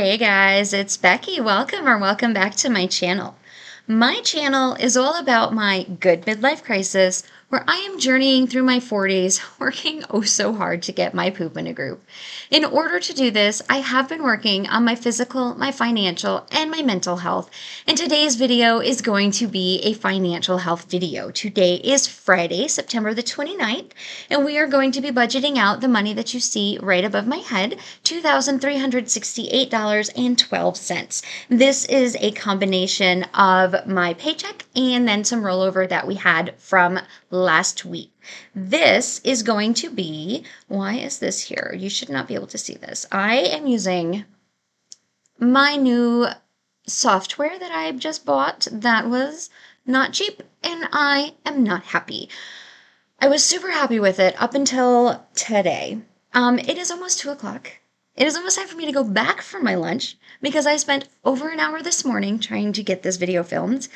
Hey guys, it's Becky. Welcome back to my channel. My channel is all about my good midlife crisis, where I am journeying through my 40s, working oh so hard to get my poop in a group. In order to do this, I have been working on my physical, my financial, and my mental health, and today's video is going to be a financial health video. Today is Friday, September the 29th, and we are going to be budgeting out the money that you see right above my head, $2,368.12. This is a combination of my paycheck and then some rollover that we had from last week. This is going to be, why is this here? You should not be able to see this. I am using my new software that I just bought that was not cheap, and I am not happy. I was super happy with it up until today. It is almost 2 o'clock. It is almost time for me to go back for my lunch because I spent over an hour this morning trying to get this video filmed.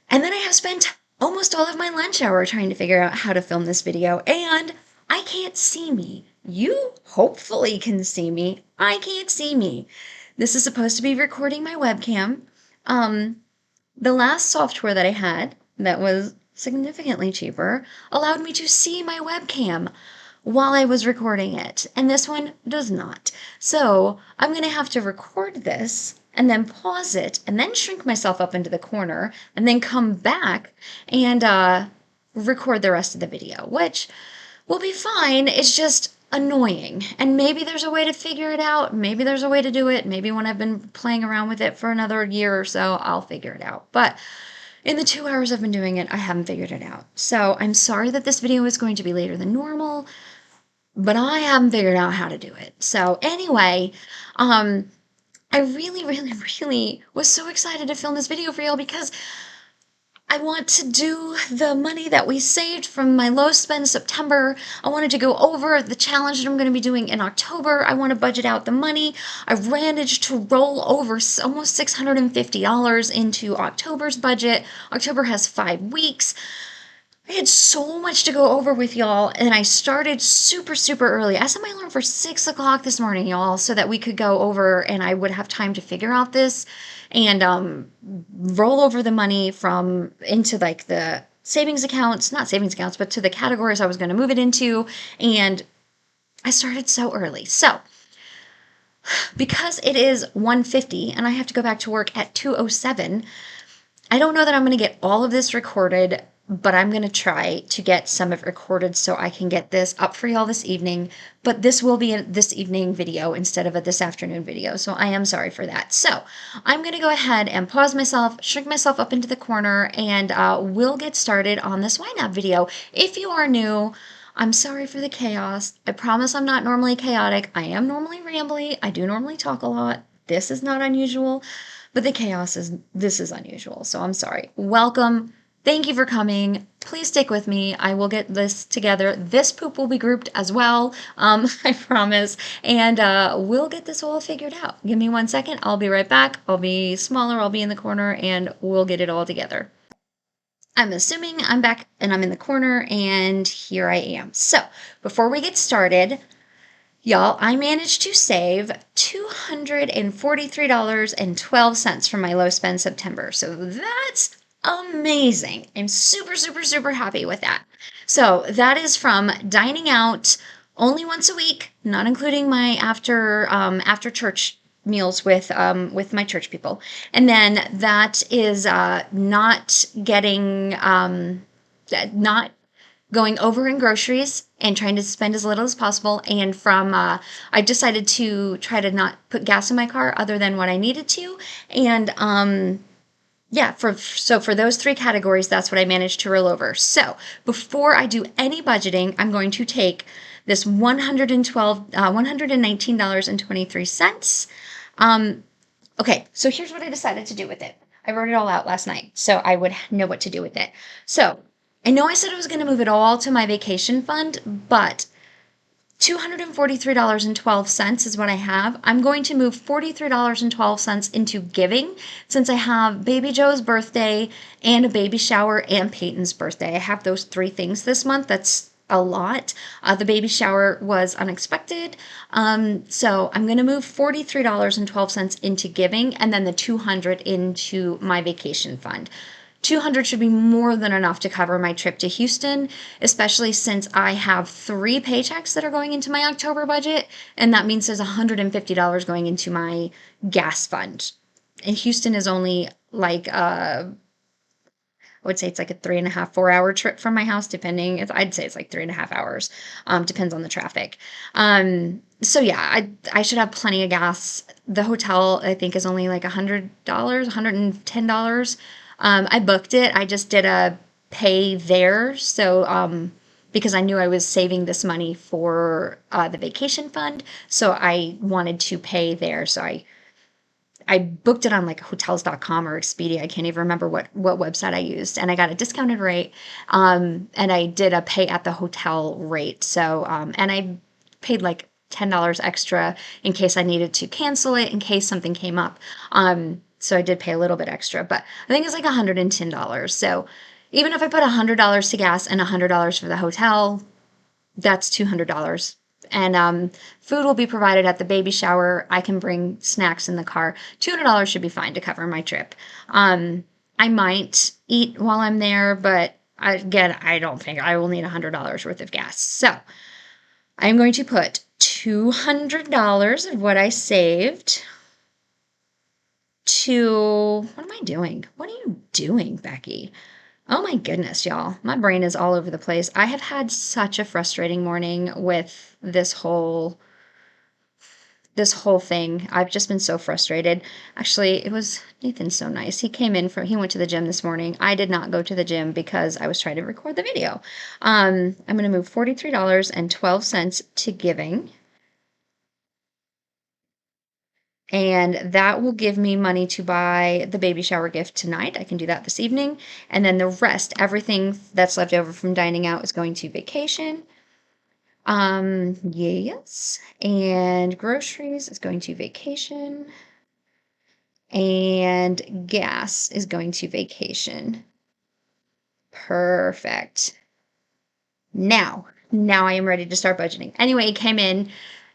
And then I have spent almost all of my lunch hour trying to figure out how to film this video, and I can't see me. You hopefully can see me. I can't see me. This is supposed to be recording my webcam. The last software that I had that was significantly cheaper allowed me to see my webcam while I was recording it, and this one does not. So I'm going to have to record this and then pause it and then shrink myself up into the corner and then come back and record the rest of the video, which will be fine. It's just annoying, and maybe there's a way to figure it out. Maybe there's a way to do it. Maybe when I've been playing around with it for another year or so, I'll figure it out. But in the 2 hours I've been doing it, I haven't figured it out. So I'm sorry that this video is going to be later than normal, but I haven't figured out how to do it. So anyway, I really was so excited to film this video for y'all because I want to do the money that we saved from my low spend September. I wanted to go over the challenge that I'm going to be doing in October. I want to budget out the money. I managed to roll over almost $650 into October's budget. October has 5 weeks. I had so much to go over with y'all, and I started super early. I set my alarm for 6 o'clock this morning, y'all, so that we could go over and I would have time to figure out this and roll over the money from into like the savings accounts, not savings accounts, but to the categories I was going to move it into. And I started so early. So because it is 1:50 and I have to go back to work at 2:07, I don't know that I'm going to get all of this recorded, but I'm going to try to get some of it recorded so I can get this up for y'all this evening. But this will be a this evening video instead of a this afternoon video, so I am sorry for that. So I'm going to go ahead and pause myself, shrink myself up into the corner, and we'll get started on this YNAB video. If you are new, I'm sorry for the chaos. I promise I'm not normally chaotic. I am normally rambly. I do normally talk a lot. This is not unusual, but the chaos this is unusual, so I'm sorry. Welcome. Thank you for coming. Please stick with me. I will get this together. This poop will be grouped as well, I promise. And we'll get this all figured out. Give me 1 second. I'll be right back. I'll be smaller. I'll be in the corner, and we'll get it all together. I'm assuming I'm back and I'm in the corner, and here I am. So before we get started, y'all, I managed to save $243.12 from my low spend September. So that's amazing. I'm super happy with that. So that is from dining out only once a week, not including my after church meals with my church people. And then that is not going over in groceries and trying to spend as little as possible. And from I decided to try to not put gas in my car other than what I needed to. And yeah, for those 3 categories, that's what I managed to roll over. So before I do any budgeting, I'm going to take this $119.23. Okay, so here's what I decided to do with it. I wrote it all out last night so I would know what to do with it. So I know I said I was going to move it all to my vacation fund, but $243.12 is what I have. I'm going to move $43.12 into giving since I have baby Joe's birthday and a baby shower and Peyton's birthday. I have those 3 things this month. That's a lot. The baby shower was unexpected. So I'm going to move $43.12 into giving and then the 200 into my vacation fund. 200 should be more than enough to cover my trip to Houston, especially since I have 3 paychecks that are going into my October budget, and that means there's $150 going into my gas fund. And Houston is only like I would say it's like a 3.5, 4 hour trip from my house, depending. I'd say it's like 3.5 hours. Depends on the traffic. So yeah, I should have plenty of gas. The hotel I think is only like $100, $110. I booked it. I just did a pay there. So because I knew I was saving this money for the vacation fund, so I wanted to pay there. So I booked it on like hotels.com or Expedia. I can't even remember what website I used, and I got a discounted rate. And I did a pay at the hotel rate. So and I paid like $10 extra in case I needed to cancel it in case something came up. So I did pay a little bit extra, but I think it's like $110. So even if I put $100 to gas and $100 for the hotel, that's $200. And food will be provided at the baby shower. I can bring snacks in the car. $200 should be fine to cover my trip. I might eat while I'm there, but again, I don't think I will need $100 worth of gas. So I'm going to put $200 of what I saved to, what am I doing? What are you doing, Becky? Oh my goodness, y'all. My brain is all over the place. I have had such a frustrating morning with this whole thing. I've just been so frustrated. Actually, it was Nathan's so nice. He went to the gym this morning. I did not go to the gym because I was trying to record the video. I'm going to move $43.12 to giving. And that will give me money to buy the baby shower gift tonight. I can do that this evening. And then the rest, everything that's left over from dining out is going to vacation. Yes. And groceries is going to vacation. And gas is going to vacation. Perfect. Now I am ready to start budgeting. Anyway, he came in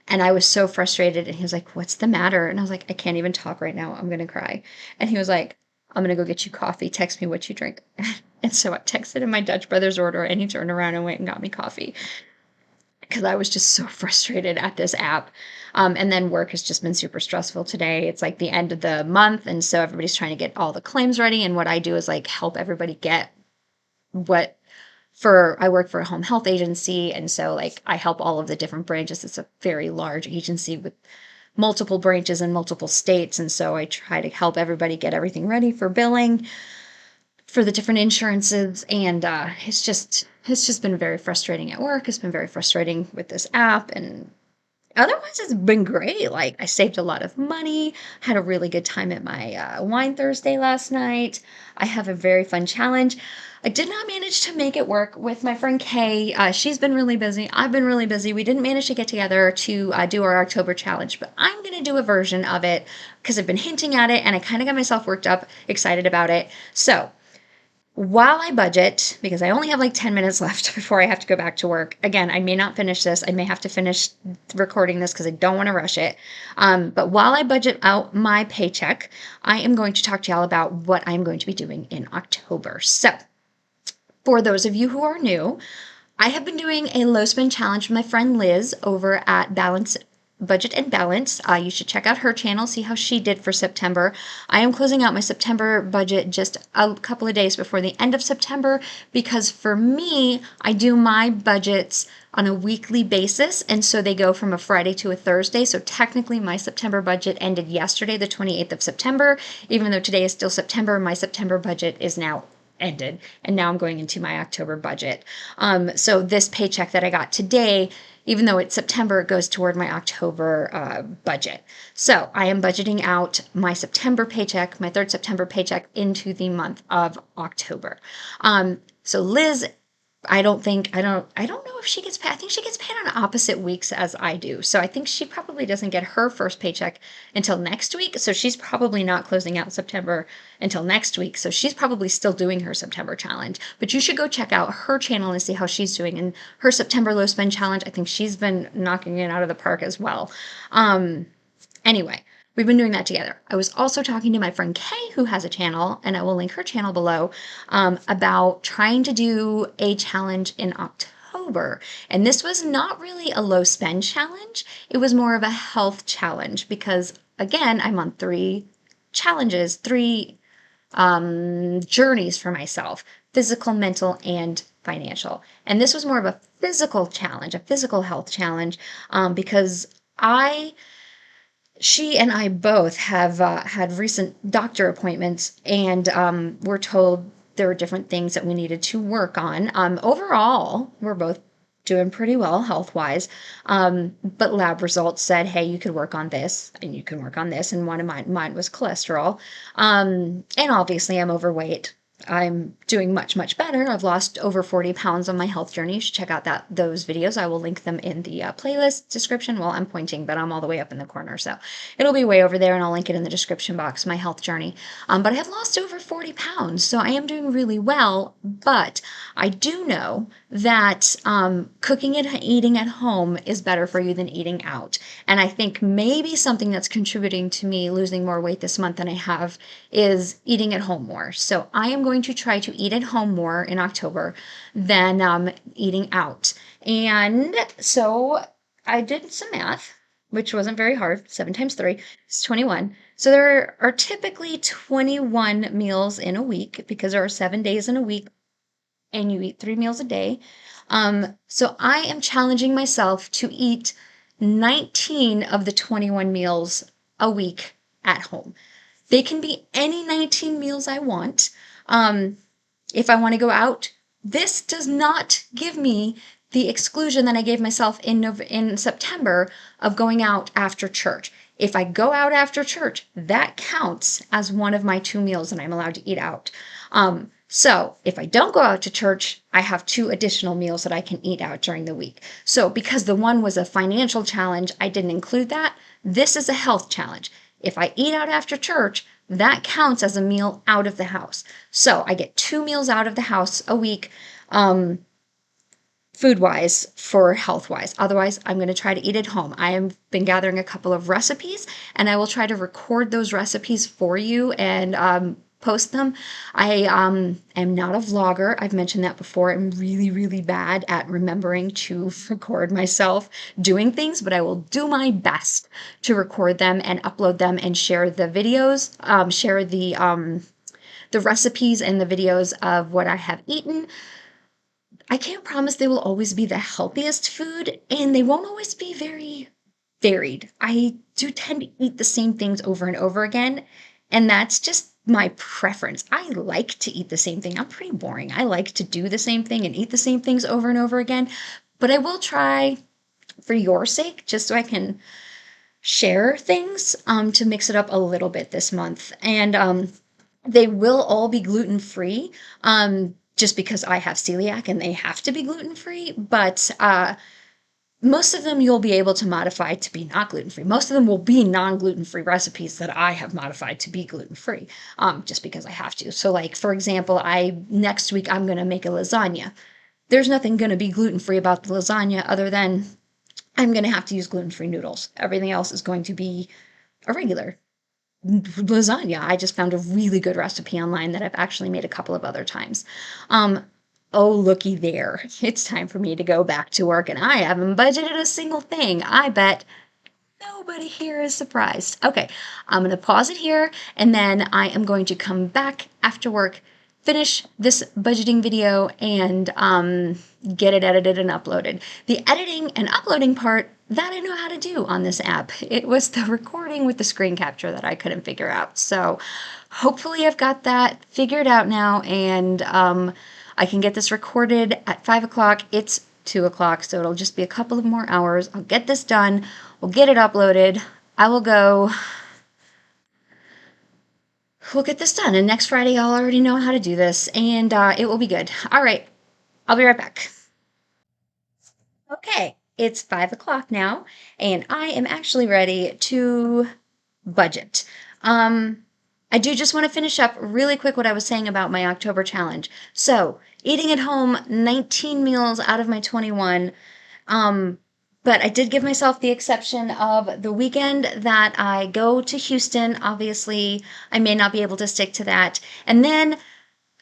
and I was so frustrated and he was like, "What's the matter?" And I was like, "I can't even talk right now. I'm going to cry." And he was like, "I'm going to go get you coffee. Text me what you drink." And so I texted him my Dutch Brothers order and he turned around and went and got me coffee because I was just so frustrated at this app. And then work has just been super stressful today. It's like the end of the month. And so everybody's trying to get all the claims ready. And what I do is like help everybody get what I work for a home health agency, and so like I help all of the different branches. It's a very large agency with multiple branches in multiple states, and so I try to help everybody get everything ready for billing for the different insurances. And it's just been very frustrating at work. It's been very frustrating with this app, and otherwise it's been great. Like I saved a lot of money, had a really good time at my wine Thursday last night. I have a very fun challenge. I did not manage to make it work with my friend Kay. She's been really busy. I've been really busy. We didn't manage to get together to do our October challenge, but I'm going to do a version of it because I've been hinting at it and I kind of got myself worked up, excited about it. So while I budget, because I only have like 10 minutes left before I have to go back to work. Again, I may not finish this. I may have to finish recording this because I don't want to rush it. But while I budget out my paycheck, I am going to talk to y'all about what I'm going to be doing in October. So for those of you who are new, I have been doing a low spend challenge with my friend Liz over at Budget and Balance. You should check out her channel, see how she did for September. I am closing out my September budget just a couple of days before the end of September because for me, I do my budgets on a weekly basis, and so they go from a Friday to a Thursday. So technically, my September budget ended yesterday, the 28th of September. Even though today is still September, my September budget is now ended, and now I'm going into my October budget. So this paycheck that I got today, even though it's September, it goes toward my October budget. So I am budgeting out my September paycheck, my third September paycheck, into the month of October. So Liz I don't know if she gets paid. I think she gets paid on opposite weeks as I do. So I think she probably doesn't get her first paycheck until next week. So she's probably not closing out September until next week. So she's probably still doing her September challenge. But you should go check out her channel and see how she's doing. And her September low spend challenge, I think she's been knocking it out of the park as well. Anyway, we've been doing that together. I was also talking to my friend Kay, who has a channel, and I will link her channel below, about trying to do a challenge in October. And this was not really a low spend challenge, it was more of a health challenge because, again, I'm on three challenges, three journeys for myself: physical, mental, and financial. And this was more of a physical challenge, a physical health challenge, because she and I both have had recent doctor appointments, and we're told there were different things that we needed to work on. Overall, we're both doing pretty well health wise, but lab results said, hey, you could work on this and you can work on this. And one of mine was cholesterol. And obviously, I'm overweight. I'm doing much, much better. I've lost over 40 pounds on my health journey. You should check out those videos. I will link them in the playlist description. Well, I'm pointing, but I'm all the way up in the corner, so it'll be way over there, and I'll link it in the description box, my health journey. But I have lost over 40 pounds, so I am doing really well. But I do know that cooking and eating at home is better for you than eating out. And I think maybe something that's contributing to me losing more weight this month than I have is eating at home more. So I am going to try to eat at home more in October than eating out. And so I did some math, which wasn't very hard. 7 times 3 is 21. So there are typically 21 meals in a week because there are 7 days in a week and you eat 3 meals a day. So I am challenging myself to eat 19 of the 21 meals a week at home. They can be any 19 meals I want. If I want to go out, this does not give me the exclusion that I gave myself in September of going out after church. If I go out after church, that counts as one of my 2 meals that I'm allowed to eat out. So if I don't go out to church, I have 2 additional meals that I can eat out during the week. So because the one was a financial challenge, I didn't include that. This is a health challenge. If I eat out after church, that counts as a meal out of the house. So I get 2 meals out of the house a week, food-wise for health-wise. Otherwise, I'm going to try to eat at home. I have been gathering a couple of recipes, and I will try to record those recipes for you and post them. I am not a vlogger. I've mentioned that before. I'm really, really bad at remembering to record myself doing things, but I will do my best to record them and upload them and share the videos, share the recipes and the videos of what I have eaten. I can't promise they will always be the healthiest food, and they won't always be very varied. I do tend to eat the same things over and over again, and that's just my preference. I like to eat the same thing. I'm pretty boring. I like to do the same thing and eat the same things over and over again, but I will try, for your sake, just so I can share things, to mix it up a little bit this month. And they will all be gluten-free, just because I have celiac and they have to be gluten-free, but most of them you'll be able to modify to be not gluten-free. Most of them will be non-gluten-free recipes that I have modified to be gluten-free, just because I have to. So like, for example, next week I'm going to make a lasagna. There's nothing going to be gluten-free about the lasagna other than I'm going to have to use gluten-free noodles. Everything else is going to be a regular lasagna. I just found a really good recipe online that I've actually made a couple of other times. Oh, looky there. It's time for me to go back to work, and I haven't budgeted a single thing. I bet nobody here is surprised. Okay, I'm going to pause it here, and then I am going to come back after work, finish this budgeting video, and get it edited and uploaded. The editing and uploading part, that I know how to do on this app. It was the recording with the screen capture that I couldn't figure out. So hopefully I've got that figured out now, and I can get this recorded at 5 o'clock. It's 2 o'clock, so it'll just be a couple of more hours. I'll get this done. We'll get it uploaded. We'll get this done. And next Friday, I'll already know how to do this, and it will be good. All right. I'll be right back. Okay, it's 5 o'clock now, and I am actually ready to budget. Um, I do just want to finish up really quick what I was saying about my October challenge. So, eating at home, 19 meals out of my 21. Um, but I did give myself the exception of the weekend that I go to Houston. Obviously, I may not be able to stick to that. And then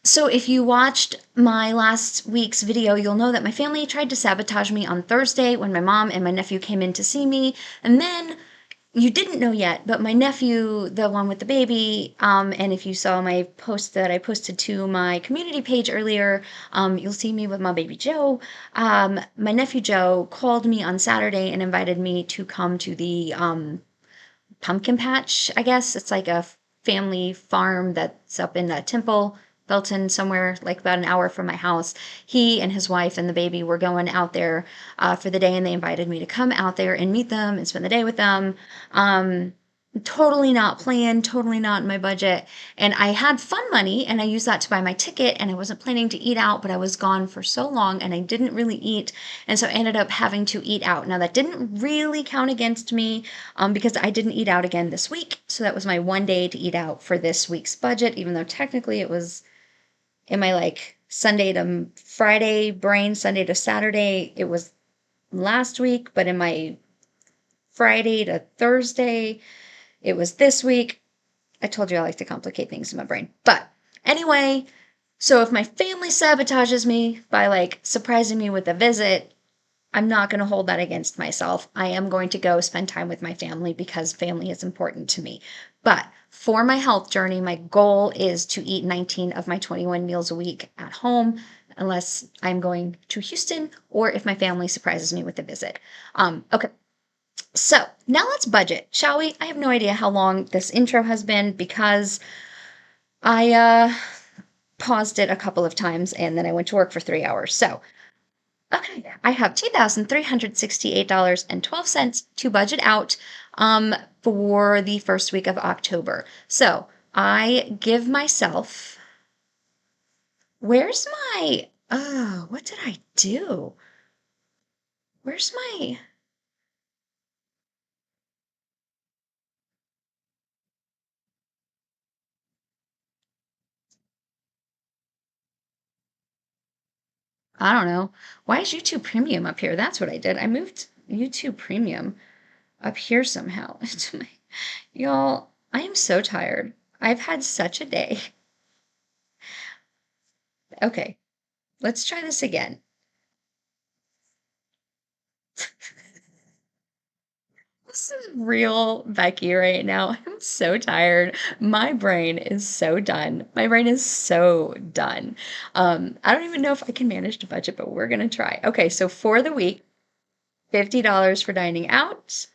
so if you watched my last week's video, you'll know that my family tried to sabotage me on Thursday when my mom and my nephew came in to see me. And then you didn't know yet, but my nephew, the one with the baby, and if you saw my post that I posted to my community page earlier, you'll see me with my baby Joe. My nephew Joe called me on Saturday and invited me to come to the pumpkin patch, I guess. It's like a family farm that's up in Temple, Belton, somewhere like about an hour from my house. He and his wife and the baby were going out there for the day, and they invited me to come out there and meet them and spend the day with them. Um, Totally not planned, totally not in my budget. And I had fun money and I used that to buy my ticket, and I wasn't planning to eat out, but I was gone for so long and I didn't really eat. And so I ended up having to eat out. Now, that didn't really count against me because I didn't eat out again this week. So that was my one day to eat out for this week's budget, even though technically it was in my like Sunday to Friday brain, Sunday to Saturday, it was last week, but in my Friday to Thursday, it was this week. I told you I like to complicate things in my brain. But anyway, so if my family sabotages me by like surprising me with a visit, I'm not going to hold that against myself. I am going to go spend time with my family because family is important to me. But for my health journey, my goal is to eat 19 of my 21 meals a week at home, unless I'm going to Houston or if my family surprises me with a visit. Okay, so now let's budget, shall we? I have no idea how long this intro has been because I paused it a couple of times and then I went to work for 3 hours. So okay, I have $2,368.12 to budget out for the first week of October. So I give myself, where's my, oh, what did I do? Where's my, I don't know. Why is YouTube Premium up here? That's what I did. I moved YouTube Premium up here somehow. Y'all, I am so tired. I've had such a day. Okay, let's try this again. This is real Becky right now. I'm so tired. My brain is so done. My brain is so done. I don't even know if I can manage to budget, but we're gonna try. Okay, so for the week, $50 for dining out,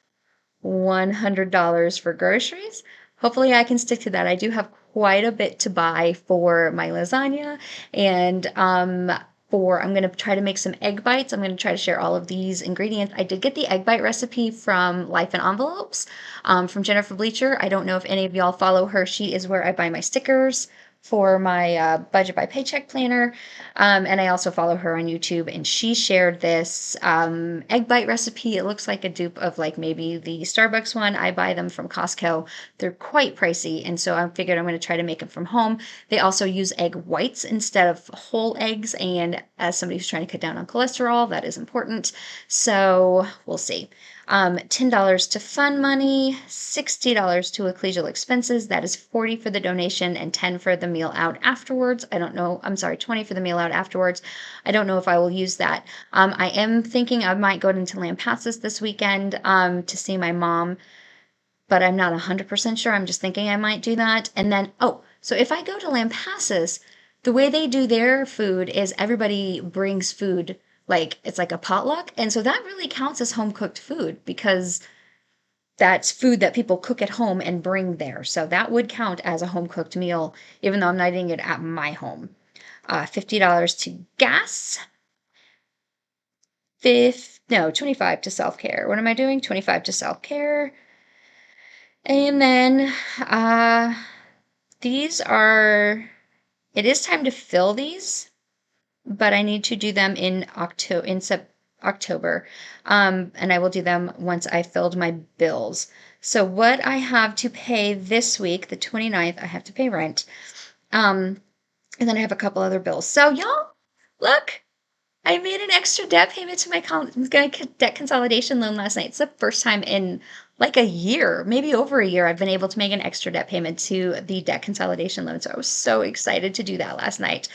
$100 for groceries. Hopefully, I can stick to that. I do have quite a bit to buy for my lasagna, and I'm going to try to make some egg bites. I'm going to try to share all of these ingredients. I did get the egg bite recipe from Life in Envelopes from Jennifer Bleacher. I don't know if any of y'all follow her. She is where I buy my stickers for my budget by paycheck planner. And I also follow her on YouTube, and she shared this egg bite recipe. It looks like a dupe of like maybe the Starbucks one. I buy them from Costco. They're quite pricey, and so I figured I'm going to try to make them from home. They also use egg whites instead of whole eggs, and as somebody who's trying to cut down on cholesterol, that is important. So we'll see. $10 to fund money, $60 to ecclesial expenses. That is 40 for the donation and 10 for the meal out afterwards. I don't know. I'm sorry, 20 for the meal out afterwards. I don't know if I will use that. I am thinking I might go into Lampasas this weekend to see my mom, but I'm not 100% sure. I'm just thinking I might do that. And then, oh, so if I go to Lampasas, the way they do their food is everybody brings food, like it's like a potluck. And so that really counts as home cooked food because that's food that people cook at home and bring there. So that would count as a home cooked meal, even though I'm not eating it at my home. $50 to gas, no, 25 to self care. What am I doing? 25 to self care. And then these are, it is time to fill these. but I need to do them in October. And I will do them once I filled my bills. So what I have to pay this week, the 29th, I have to pay rent. And then I have a couple other bills. So y'all, look, I made an extra debt payment to my debt consolidation loan last night. It's the first time in like a year, maybe over a year, I've been able to make an extra debt payment to the debt consolidation loan. So I was so excited to do that last night.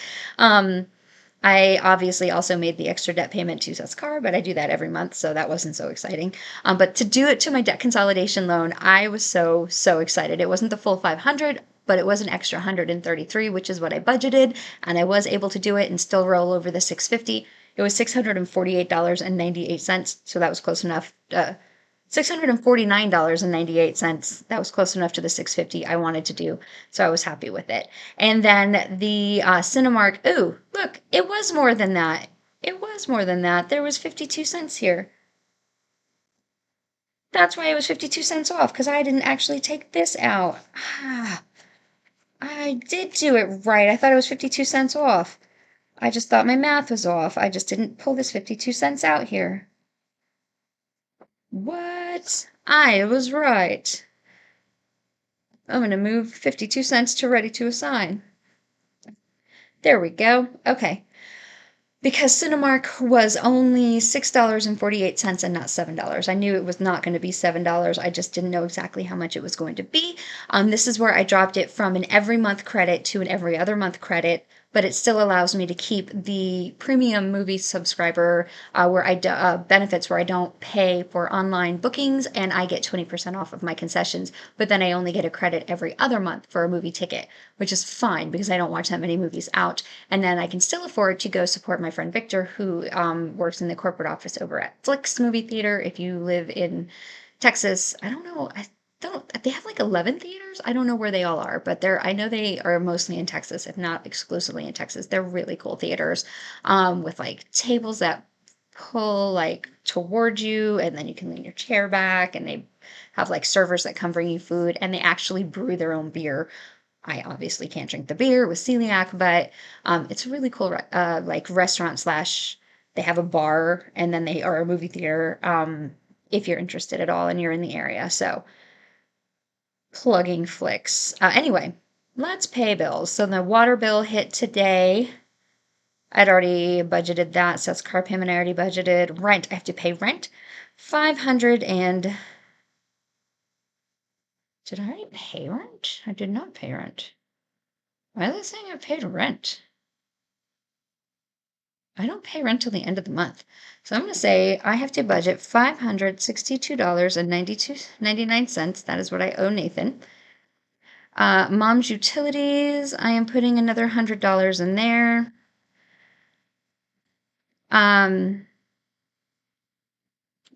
I obviously also made the extra debt payment to Seth's car, but I do that every month, so that wasn't so exciting. But to do it to my debt consolidation loan, I was so, so excited. It wasn't the full 500, but it was an extra 133, which is what I budgeted, and I was able to do it and still roll over the 650. It was $648.98, so that was close enough. $649.98. That was close enough to the 650 I wanted to do, so I was happy with it. And then the Cinemark, ooh, look, it was more than that. It was more than that. There was 52 cents here. That's why it was 52 cents off, because I didn't actually take this out. I did do it right. I thought it was 52 cents off. I just thought my math was off. I just didn't pull this 52 cents out here. What? I was right. I'm going to move 52 cents to ready to assign. There we go. Okay. Because Cinemark was only $6.48 and not $7. I knew it was not going to be $7. I just didn't know exactly how much it was going to be. This is where I dropped it from an every month credit to an every other month credit, but it still allows me to keep the premium movie subscriber where benefits where I don't pay for online bookings and I get 20% off of my concessions, but then I only get a credit every other month for a movie ticket, which is fine because I don't watch that many movies out. And then I can still afford to go support my friend Victor, who works in the corporate office over at Flicks Movie Theater. If you live in Texas, I don't know. They have like 11 theaters. I don't know where they all are, but I know they are mostly in Texas, if not exclusively in Texas. They're really cool theaters, with like tables that pull like toward you, and then you can lean your chair back, and they have like servers that come bring you food, and they actually brew their own beer. I obviously can't drink the beer with celiac, but it's a really cool like restaurant slash. They have a bar, and then they are a movie theater. If you're interested at all and you're in the area, so plugging Flicks. Anyway, let's pay bills. So the water bill hit today. I'd already budgeted that. So that's car payment. I already budgeted rent. I have to pay rent. 500 and did I already pay rent? I did not pay rent. Why is it saying I paid rent? I don't pay rent till the end of the month. So I'm going to say I have to budget $562.99. That is what I owe Nathan. Mom's utilities, I am putting another $100 in there. I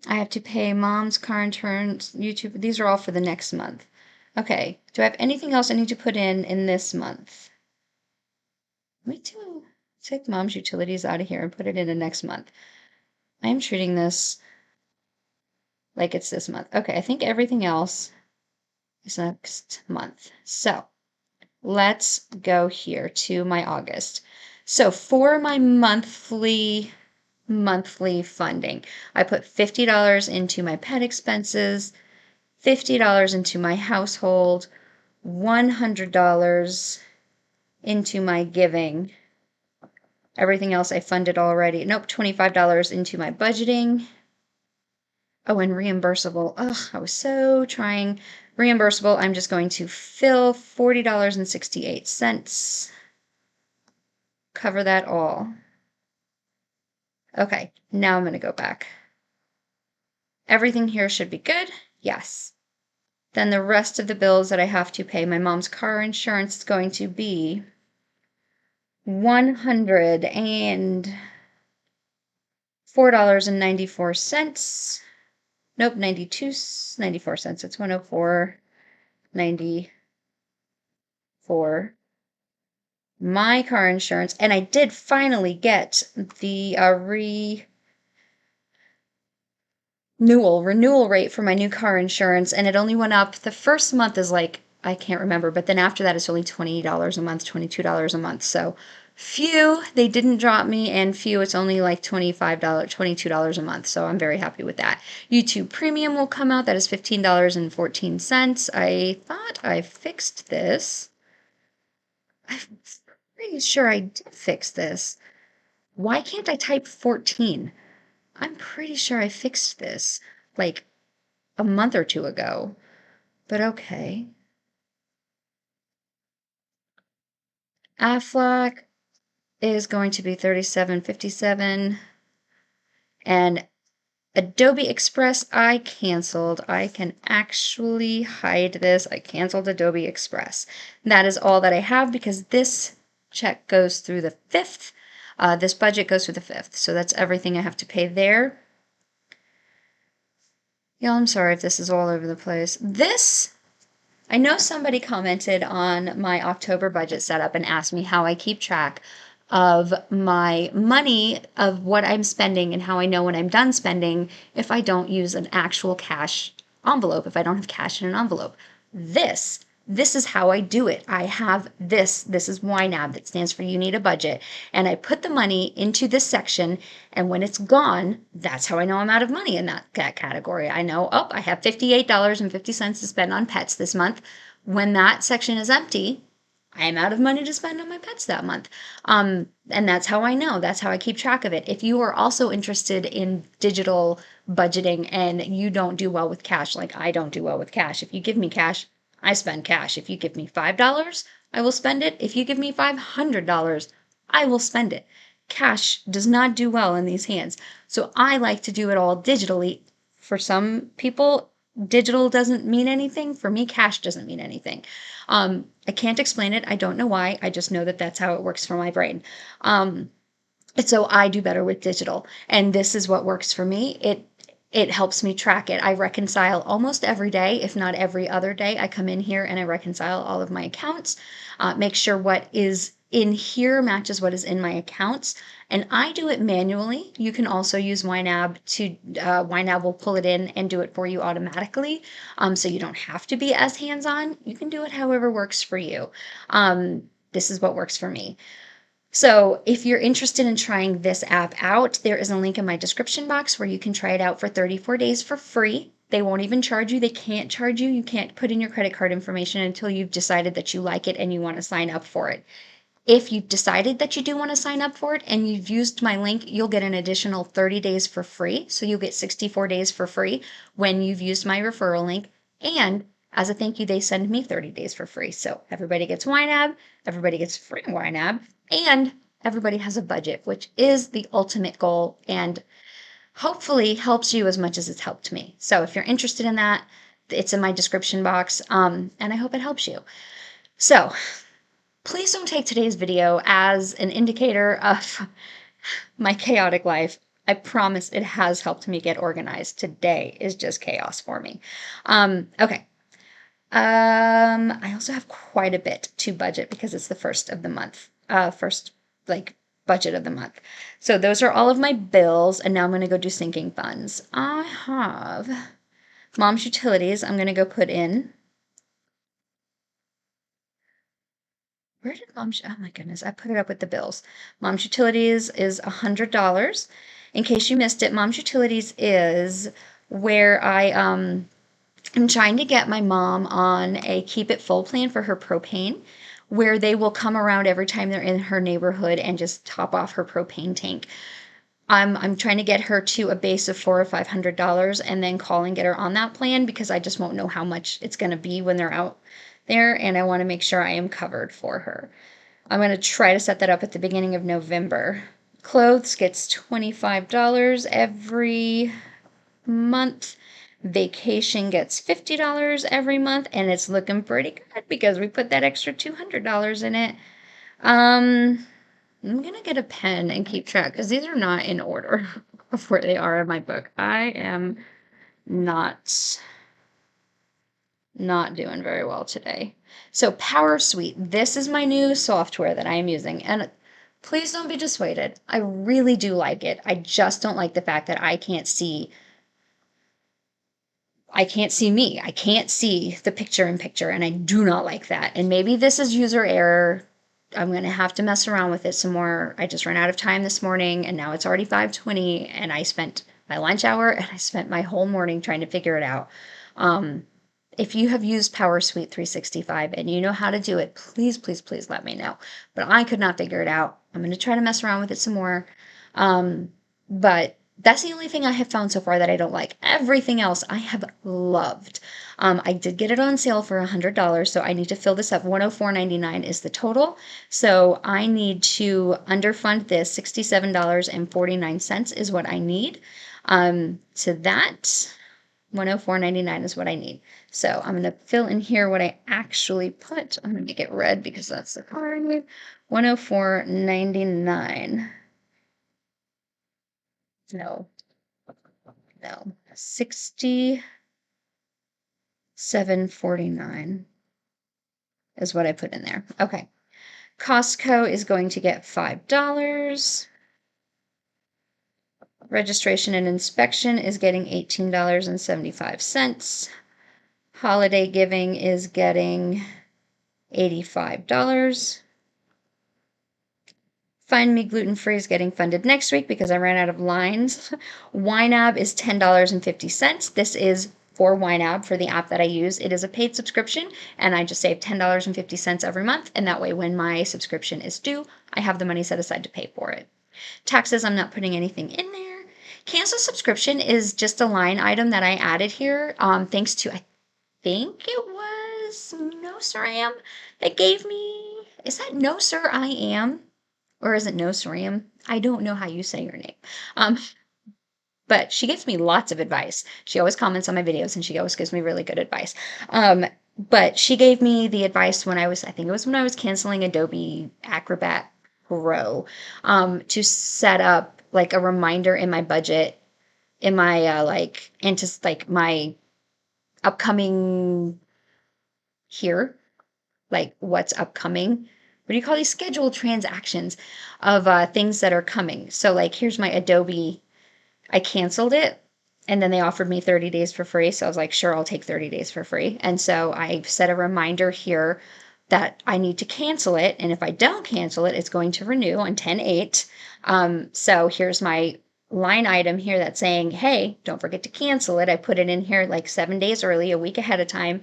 have to pay mom's car insurance, YouTube. These are all for the next month. Okay. Do I have anything else I need to put in this month? Let me take mom's utilities out of here and put it in the next month. I am treating this like it's this month. Okay, I think everything else is next month. So let's go here to my August. So for my monthly funding, I put $50 into my pet expenses, $50 into my household, $100 into my giving. Everything else I funded already. Nope, $25 into my budgeting. Oh, and reimbursable. Ugh, I was so trying. Reimbursable, I'm just going to fill $40.68. Cover that all. Okay, now I'm going to go back. Everything here should be good. Yes. Then the rest of the bills that I have to pay, my mom's car insurance is going to be $104.94. Nope, 94 cents. It's 104.94. My car insurance, and I did finally get the renewal rate for my new car insurance, and it only went up. The first month is like, I can't remember, but then after that it's only $20 a month, $22 a month. So Phew, they didn't drop me, and phew, it's only like $25, $22 a month, so I'm very happy with that. YouTube Premium will come out. That is $15.14. I thought I fixed this. I'm pretty sure I did fix this. Why can't I type 14? I'm pretty sure I fixed this like a month or two ago, but okay. Aflac is going to be $37.57, and Adobe Express I canceled. I can actually hide this. I canceled Adobe Express. That is all that I have because this check goes through the 5th. This budget goes through the 5th. So that's everything I have to pay there. Y'all, I'm sorry if this is all over the place. I know somebody commented on my October budget setup and asked me how I keep track of my money, of what I'm spending, and how I know when I'm done spending if I don't use an actual cash envelope, if I don't have cash in an envelope. This is how I do it. I have this. This is YNAB, that stands for You Need a Budget. And I put the money into this section, and when it's gone, that's how I know I'm out of money in that category. I know, oh, I have $58.50 to spend on pets this month. When that section is empty, I'm out of money to spend on my pets that month. And that's how I know. That's how I keep track of it. If you are also interested in digital budgeting and you don't do well with cash, like I don't do well with cash, if you give me cash, I spend cash. If you give me $5, I will spend it. If you give me $500, I will spend it. Cash does not do well in these hands. So I like to do it all digitally. For some people, digital doesn't mean anything. For me, cash doesn't mean anything. I can't explain it. I don't know why. I just know that that's how it works for my brain. And so I do better with digital. And this is what works for me. It helps me track it. I reconcile almost every day, if not every other day. I come in here and I reconcile all of my accounts, make sure what is in here matches what is in my accounts. And I do it manually. You can also use YNAB to, YNAB will pull it in and do it for you automatically. So you don't have to be as hands-on. You can do it however works for you. This is what works for me. So if you're interested in trying this app out, there is a link in my description box where you can try it out for 34 days for free. They won't even charge you. They can't charge you. You can't put in your credit card information until you've decided that you like it and you want to sign up for it. If you've decided that you do want to sign up for it and you've used my link, you'll get an additional 30 days for free. So you'll get 64 days for free when you've used my referral link. And as a thank you, they send me 30 days for free. So everybody gets YNAB, everybody gets free YNAB, and everybody has a budget, which is the ultimate goal and hopefully helps you as much as it's helped me. So if you're interested in that, it's in my description box, and I hope it helps you. So please don't take today's video as an indicator of my chaotic life. I promise it has helped me get organized. Today is just chaos for me. Okay. I also have quite a bit to budget because it's the first of the month. First, like, budget of the month. So those are all of my bills, and now I'm going to go do sinking funds. I have mom's utilities. I'm going to go put in. Where did mom's, oh my goodness, I put it up with the bills. Mom's utilities is $100. In case you missed it, mom's utilities is where I'm trying to get my mom on a keep it full plan for her propane, where they will come around every time they're in her neighborhood and just top off her propane tank. I'm trying to get her to a base of $400 or $500 and then call and get her on that plan because I just won't know how much it's going to be when they're out there, and I want to make sure I am covered for her. I'm going to try to set that up at the beginning of November. Clothes gets $25 every month. Vacation gets $50 every month, and it's looking pretty good because we put that extra $200 in it. I'm gonna get a pen and keep track because these are not in order of where they are in my book. I am not doing very well today. So Power Suite, this is my new software that I am using, and please don't be dissuaded. I really do like it. I just don't like the fact that I can't see me. I can't see the picture in picture, and I do not like that. And maybe this is user error. I'm going to have to mess around with it some more. I just ran out of time this morning and now it's already 5:20 and I spent my lunch hour and I spent my whole morning trying to figure it out. Um, if you have used PowerSuite 365 and you know how to do it, please, please, please let me know. But I could not figure it out. I'm going to try to mess around with it some more. But that's the only thing I have found so far that I don't like. Everything else I have loved. I did get it on sale for $100, so I need to fill this up. $104.99 is the total. So I need to underfund this. $67.49 is what I need. So that 104.99 is what I need. So I'm going to fill in here what I actually put. I'm going to make it red because that's the card. 104.99. No, no. 67.49 is what I put in there. Okay. Costco is going to get $5. Registration and inspection is getting $18.75. Holiday giving is getting $85. Find Me Gluten Free is getting funded next week because I ran out of lines. YNAB is $10.50. This is for YNAB, for the app that I use. It is a paid subscription, and I just save $10.50 every month, and that way when my subscription is due, I have the money set aside to pay for it. Taxes, I'm not putting anything in there. Cancel subscription is just a line item that I added here, thanks to, I think it was No Sir I Am that gave me, is that No Sir I Am? Or is it No Sorium? I don't know how you say your name. Um, but she gives me lots of advice. She always comments on my videos and she always gives me really good advice. But she gave me the advice when I think it was when I was canceling Adobe Acrobat Pro, to set up like a reminder in my budget, in my my upcoming here, like what's upcoming. What do you call these scheduled transactions of things that are coming? So like here's my Adobe. I canceled it and then they offered me 30 days for free. So I was like, sure, I'll take 30 days for free. And so I set a reminder here that I need to cancel it. And if I don't cancel it, it's going to renew on 10/8. So here's my line item here that's saying, hey, don't forget to cancel it. I put it in here like 7 days early, a week ahead of time.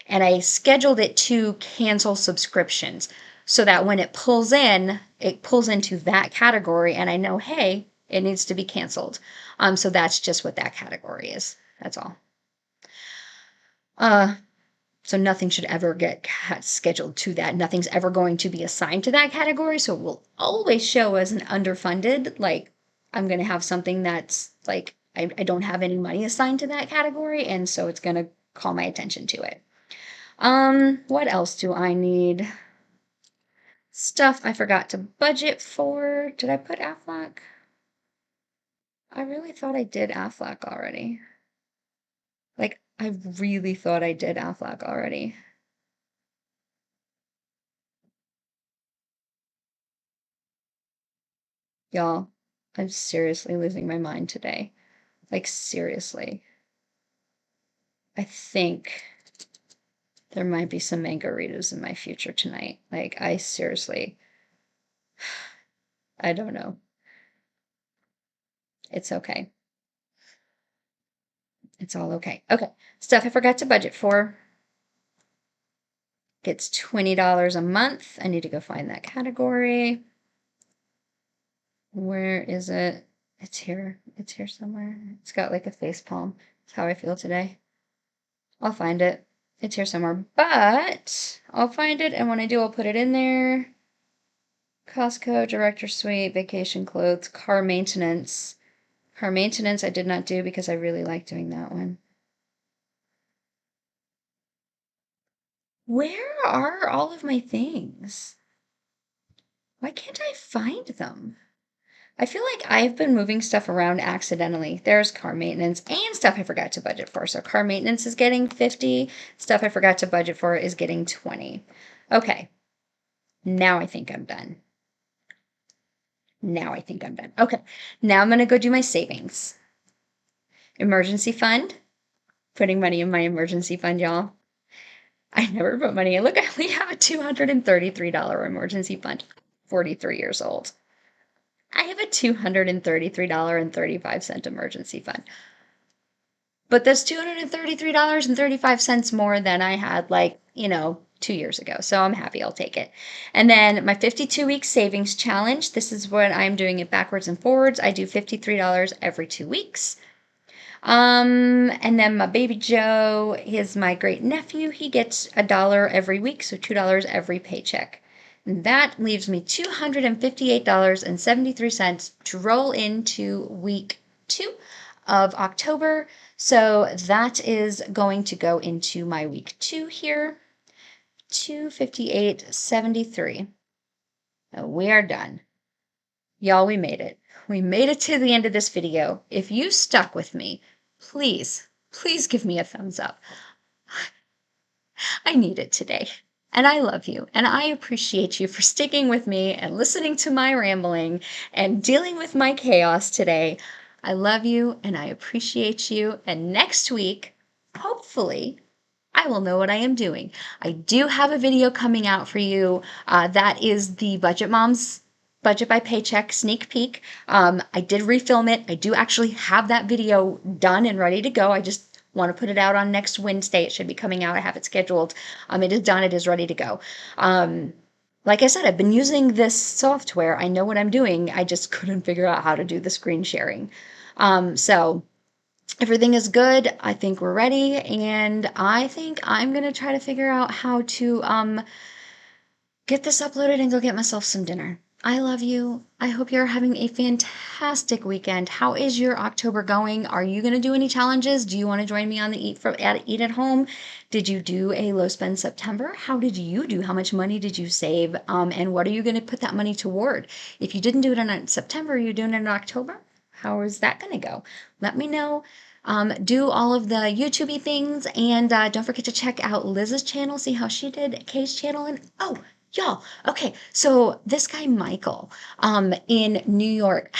And I scheduled it to cancel subscriptions so that when it pulls into that category and I know, hey, it needs to be canceled. So that's just what that category is. That's all. So nothing should ever get scheduled to that. Nothing's ever going to be assigned to that category. So it will always show as an underfunded. Like I'm going to have something that's like, I don't have any money assigned to that category. And so it's going to call my attention to it. What else do I need? Stuff I forgot to budget for. Did I put Aflac? I really thought I did Aflac already. Like, I really thought I did Aflac already. Y'all, I'm seriously losing my mind today. Like, seriously. I think there might be some margaritas in my future tonight. Like, I seriously, I don't know. It's okay. It's all okay. Okay, stuff I forgot to budget for. Gets $20 a month. I need to go find that category. Where is it? It's here. It's here somewhere. It's got like a face palm. That's how I feel today. I'll find it. It's here somewhere, but I'll find it, and when I do, I'll put it in there. Costco, Director Suite, Vacation Clothes, Car Maintenance. Car Maintenance I did not do because I really like doing that one. Where are all of my things? Why can't I find them? I feel like I've been moving stuff around accidentally. There's car maintenance and stuff I forgot to budget for. So car maintenance is getting 50. Stuff I forgot to budget for is getting 20. Okay. Now I think I'm done. Now I think I'm done. Okay. Now I'm going to go do my savings. Emergency fund. Putting money in my emergency fund, y'all. I never put money in. Look, I only have a $233 emergency fund. 43 years old. I have a $233.35 emergency fund. But that's $233.35 more than I had, like, 2 years ago. So I'm happy, I'll take it. And then my 52-week savings challenge. This is when I'm doing it backwards and forwards. I do $53 every 2 weeks. And then my baby Joe is my great nephew. He gets $1 every week, so $2 every paycheck. And that leaves me $258.73 to roll into week 2 of October. So that is going to go into my week 2 here. 258.73. We are done. Y'all, we made it. We made it to the end of this video. If you stuck with me, please give me a thumbs up. I need it today. And I love you. And I appreciate you for sticking with me and listening to my rambling and dealing with my chaos today. I love you and I appreciate you. And next week, hopefully, I will know what I am doing. I do have a video coming out for you. That is the Budget Moms Budget by Paycheck sneak peek. I did refilm it. I do actually have that video done and ready to go. I just want to put it out on next Wednesday. It should be coming out. I have it scheduled. It is done. It is ready to go. Like I said, I've been using this software. I know what I'm doing. I just couldn't figure out how to do the screen sharing. So everything is good. I think we're ready. And I think I'm going to try to figure out how to get this uploaded and go get myself some dinner. I love you. I hope you're having a fantastic weekend. How is your October going? Are you going to do any challenges? Do you want to join me on the Eat at Home? Did you do a low spend September? How did you do? How much money did you save? And what are you going to put that money toward? If you didn't do it in September, are you doing it in October? How is that going to go? Let me know. Do all of the YouTubey things, and don't forget to check out Liz's channel, see how she did, Kay's channel, and y'all, okay, so this guy Michael in New York,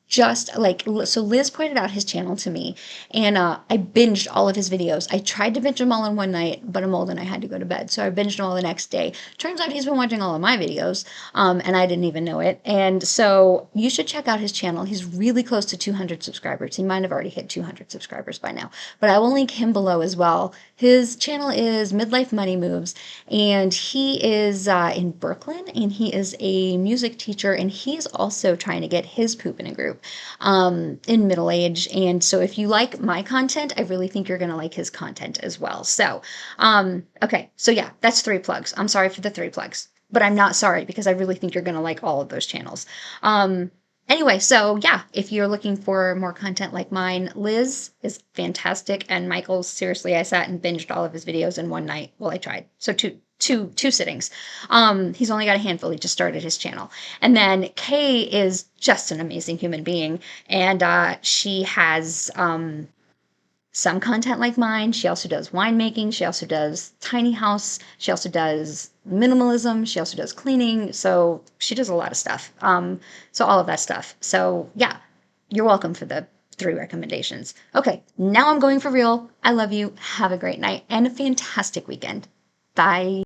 so Liz pointed out his channel to me, and I binged all of his videos. I tried to binge them all in one night, but I'm old and I had to go to bed, so I binged them all the next day. Turns out he's been watching all of my videos, and I didn't even know it, and so you should check out his channel. He's really close to 200 subscribers. He might have already hit 200 subscribers by now, but I will link him below as well. His channel is Midlife Money Moves, and he is in Brooklyn, and he is a music teacher, and he's also trying to get his poop in a group in middle age. And so if you like my content, I really think you're going to like his content as well. So, okay. So yeah, that's 3 plugs. I'm sorry for the 3 plugs, but I'm not sorry because I really think you're going to like all of those channels. Anyway, so yeah, if you're looking for more content like mine, Liz is fantastic. And Michael, seriously, I sat and binged all of his videos in one night. Well, I tried. So two sittings. He's only got a handful. He just started his channel. And then Kay is just an amazing human being. And she has some content like mine. She also does winemaking. She also does tiny house. She also does minimalism. She also does cleaning. So she does a lot of stuff. So all of that stuff. So yeah, you're welcome for the 3 recommendations. Okay, now I'm going for real. I love you. Have a great night and a fantastic weekend. Bye.